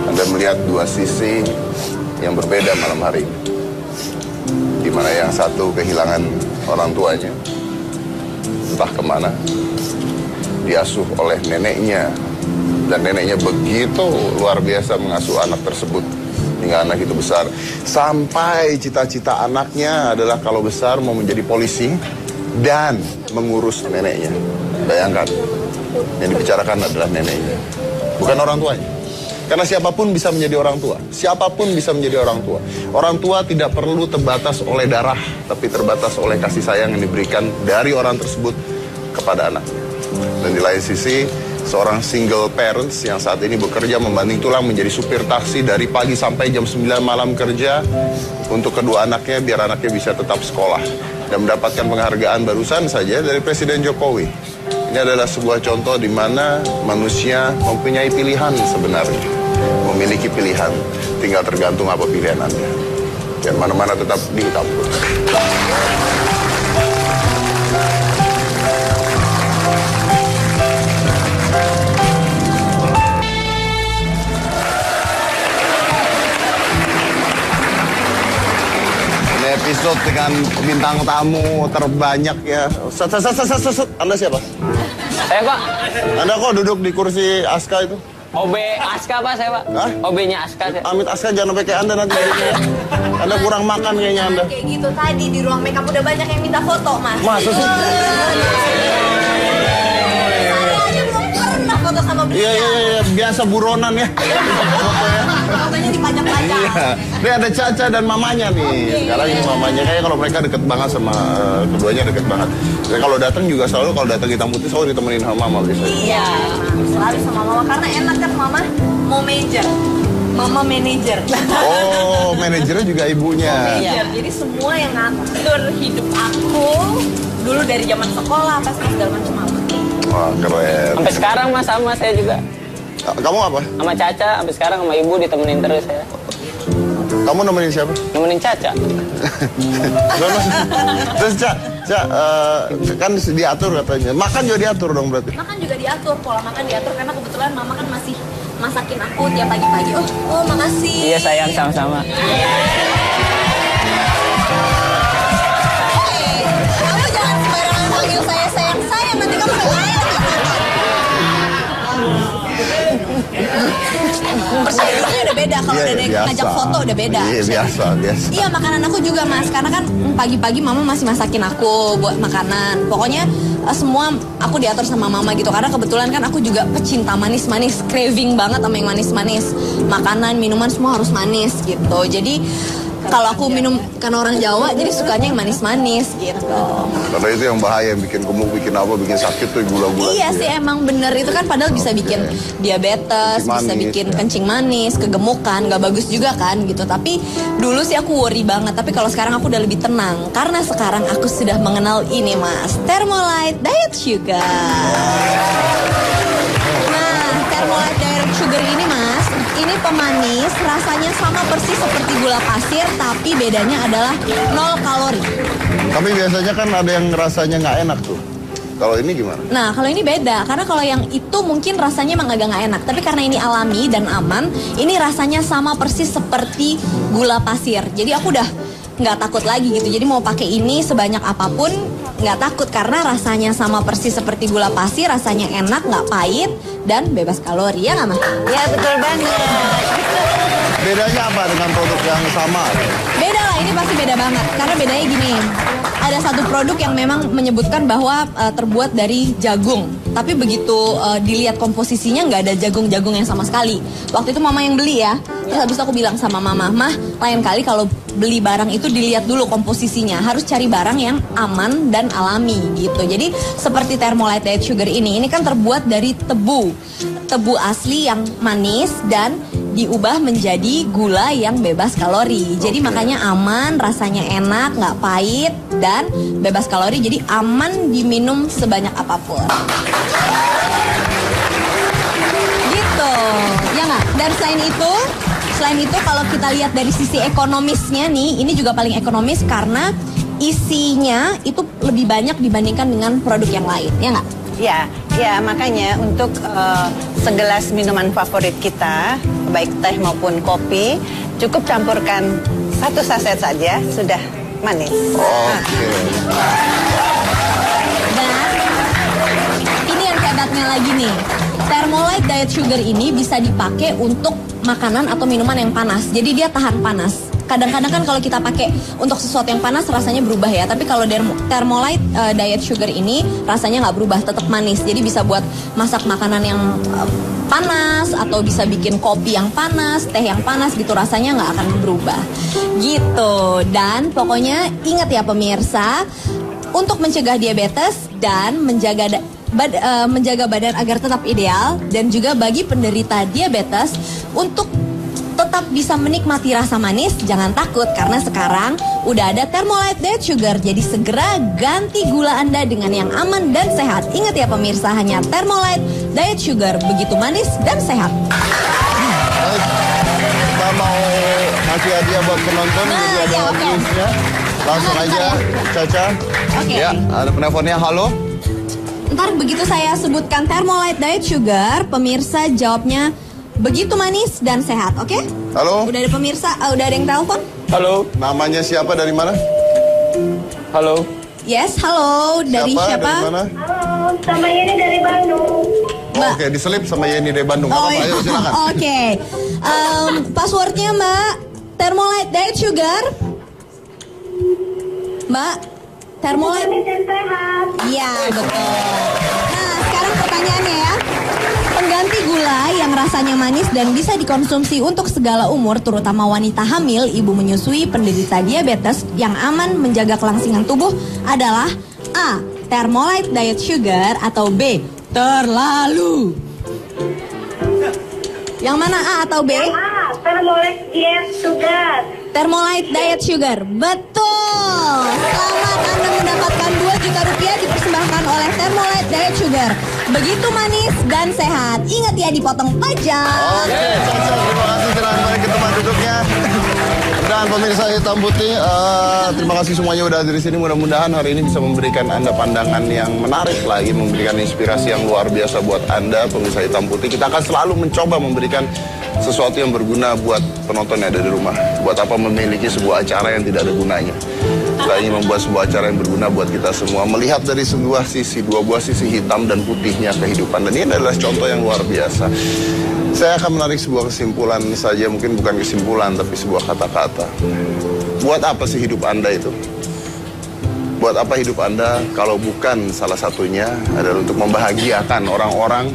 Anda melihat dua sisi yang berbeda malam hari ini. Di mana yang satu kehilangan orang tuanya, entah kemana, diasuh oleh neneknya. Dan neneknya begitu luar biasa mengasuh anak tersebut hingga anak itu besar. Sampai cita-cita anaknya adalah kalau besar mau menjadi polisi dan mengurus neneknya. Bayangkan, yang dibicarakan adalah neneknya, bukan orang tuanya. Karena siapapun bisa menjadi orang tua. Siapapun bisa menjadi orang tua. Orang tua tidak perlu terbatas oleh darah, tapi terbatas oleh kasih sayang yang diberikan dari orang tersebut kepada anak. Dan di lain sisi, seorang single parents yang saat ini bekerja membanting tulang menjadi supir taksi dari pagi sampai jam 9 malam kerja untuk kedua anaknya biar anaknya bisa tetap sekolah dan mendapatkan penghargaan barusan saja dari Presiden Jokowi. Ini adalah sebuah contoh di mana manusia mempunyai pilihan sebenarnya, memiliki pilihan, tinggal tergantung apa pilihan Anda. Dan mana-mana tetap di hitam putih. Episode dengan bintang tamu terbanyak ya. Anda siapa? Saya Pak. Anda kok duduk di kursi Aska itu? OB Aska Pak saya Pak. Hah? OB-nya Aska saya. Amit Aska jangan sampai kayak Anda nanti. Anda kurang makan kayaknya Anda. Kayak gitu tadi di ruang makeup udah banyak yang minta foto Mas. Masa sih? Saya aja belum pernah foto sama beliau. Iya, biasa buronan ya. Fotonya dipajang-pajang. Iya. Ini ada Caca dan mamanya nih. Sekarang ini mamanya, kayaknya kalau mereka deket banget sama keduanya, deket banget. Dan kalau datang juga selalu, kalau datang hitam putih selalu ditemenin sama mama biasanya. Iya, selalu sama mama karena enak kan mama mau manajer. Mama manajer. Oh, manajernya juga ibunya. Manajer. Jadi semua yang ngatur hidup aku dulu dari zaman sekolah pas segala macam mama. Wah, keren. Sampai sekarang Mas sama saya juga. Kamu apa? Sama Caca, sampai sekarang sama ibu ditemenin terus ya. Kamu nemenin siapa? Nemenin Caca. Terus Cak, kan diatur katanya. Makan juga diatur dong berarti? Makan juga diatur, pola makan diatur karena kebetulan mama kan masih masakin aku tiap pagi-pagi. Oh makasih. Iya sayang, sama-sama. Kamu jangan sembarangan panggil saya sayang-sayang, nanti kamu persaingannya udah beda kalau udah ngajak foto udah beda. Iya biasa. Iya makanan aku juga Mas, karena kan pagi-pagi mama masih masakin aku buat makanan. Pokoknya semua aku diatur sama mama gitu, karena kebetulan kan aku juga pecinta manis-manis, craving banget sama yang manis-manis. Makanan, minuman semua harus manis gitu. Jadi kalau aku minum, karena orang Jawa jadi sukanya yang manis-manis gitu. Karena itu yang bahaya, yang bikin gemuk, bikin apa, bikin sakit tuh gula-gula. Iya sih emang bener itu kan, padahal bisa bikin diabetes, bisa bikin kencing manis, kegemukan, gak bagus juga kan gitu. Tapi dulu sih aku worry banget, tapi kalau sekarang aku udah lebih tenang karena sekarang aku sudah mengenal ini Mas, Thermolite Diet Sugar. Nah, Thermolite Diet Sugar ini Mas, ini pemanis, rasanya sama persis seperti gula pasir, tapi bedanya adalah 0 kalori. Tapi biasanya kan ada yang rasanya nggak enak tuh. Kalau ini gimana? Nah, kalau ini beda, karena kalau yang itu mungkin rasanya emang agak nggak enak. Tapi karena ini alami dan aman, ini rasanya sama persis seperti gula pasir. Jadi aku udah nggak takut lagi gitu. Jadi mau pakai ini sebanyak apapun nggak takut, karena rasanya sama persis seperti gula pasir, rasanya enak, nggak pahit, dan bebas kalori, ya nggak Mas? Ya betul banget. Bedanya apa dengan produk yang sama? Beda lah, ini pasti beda banget. Karena bedanya gini, ada satu produk yang memang menyebutkan bahwa terbuat dari jagung. Tapi begitu dilihat komposisinya nggak ada jagung-jagung yang sama sekali. Waktu itu mama yang beli ya. Terus habis itu aku bilang sama mama, Mah, lain kali kalau beli barang itu dilihat dulu komposisinya. Harus cari barang yang aman dan alami gitu. Jadi seperti Thermolite Diet Sugar ini kan terbuat dari tebu. Tebu asli yang manis dan diubah menjadi gula yang bebas kalori. Jadi makanya aman, rasanya enak, nggak pahit, dan bebas kalori. Jadi aman diminum sebanyak apapun. Gitu, ya nggak? Dan selain itu kalau kita lihat dari sisi ekonomisnya nih, ini juga paling ekonomis karena isinya itu lebih banyak dibandingkan dengan produk yang lain, ya nggak? Ya makanya untuk segelas minuman favorit kita, baik teh maupun kopi, cukup campurkan 1 saset saja, sudah manis. Oke. Dan ini yang hebatnya lagi nih, Thermolite Diet Sugar ini bisa dipakai untuk makanan atau minuman yang panas. Jadi dia tahan panas. Kadang-kadang kan kalau kita pakai untuk sesuatu yang panas rasanya berubah ya. Tapi kalau Thermolite Diet Sugar ini rasanya nggak berubah, tetap manis. Jadi bisa buat masak makanan yang panas atau bisa bikin kopi yang panas, teh yang panas gitu, rasanya nggak akan berubah. Gitu. Dan pokoknya ingat ya pemirsa, untuk mencegah diabetes dan menjaga badan agar tetap ideal, dan juga bagi penderita diabetes untuk tetap bisa menikmati rasa manis, jangan takut karena sekarang udah ada Thermolite Diet Sugar. Jadi segera ganti gula Anda dengan yang aman dan sehat. Ingat ya pemirsa, hanya Thermolite Diet Sugar, begitu manis dan sehat. Baik, kita mau kasih hadiah buat penonton. Jadi ada hadiahnya. Langsung aja, Caca. Ya, ada penelponnya. Halo. Ntar begitu saya sebutkan Thermolite Diet Sugar, pemirsa jawabnya begitu manis dan sehat, oke? Halo. Udah ada pemirsa, udah ada yang telepon? Halo. Namanya siapa, dari mana? Halo. Yes, halo. Dari siapa? Dari mana? Halo, sama Yeni dari Bandung. Oke, diselip sama Yeni dari Bandung. Gak apa-apa, ayo silakan. Oke. Passwordnya Mbak, Thermolite Diet Sugar. Mbak, Thermolite. Iya, betul. Nah, sekarang pertanyaannya ya. Pengganti gula yang rasanya manis dan bisa dikonsumsi untuk segala umur, terutama wanita hamil, ibu menyusui, penderita diabetes, yang aman menjaga kelangsingan tubuh adalah A. Thermolite Diet Sugar, atau B. Terlalu. Yang mana, A atau B? Yang A, Thermolite Diet Sugar. Thermolite Diet Sugar, betul. Selamat, Anda mendapatkan 2 juta rupiah dipersembahkan oleh Thermolite Diet Sugar. Begitu manis dan sehat. Ingat ya, dipotong pajak. Oke, Caca, terima kasih. Silahkan balik ke tempat duduknya. Dan pemirsa Hitam Putih, terima kasih semuanya udah hadir di sini. Mudah-mudahan hari ini bisa memberikan Anda pandangan yang menarik lagi, memberikan inspirasi yang luar biasa buat Anda, pemirsa Hitam Putih. Kita akan selalu mencoba memberikan sesuatu yang berguna buat penonton yang ada di rumah. Buat apa memiliki sebuah acara yang tidak ada gunanya? Kita ingin membuat sebuah acara yang berguna buat kita semua, melihat dari sebuah sisi, dua buah sisi hitam dan putihnya kehidupan. Dan ini adalah contoh yang luar biasa. Saya akan menarik sebuah kesimpulan saja, mungkin bukan kesimpulan, tapi sebuah kata-kata. Buat apa sih hidup Anda itu? Buat apa hidup Anda kalau bukan salah satunya adalah untuk membahagiakan orang-orang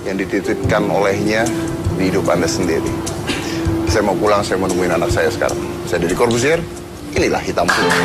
yang dititipkan olehnya di hidup Anda sendiri. Saya mau pulang, saya mau nemuin anak saya sekarang. Saya Deddy Corbuzier, inilah Hitam Putih.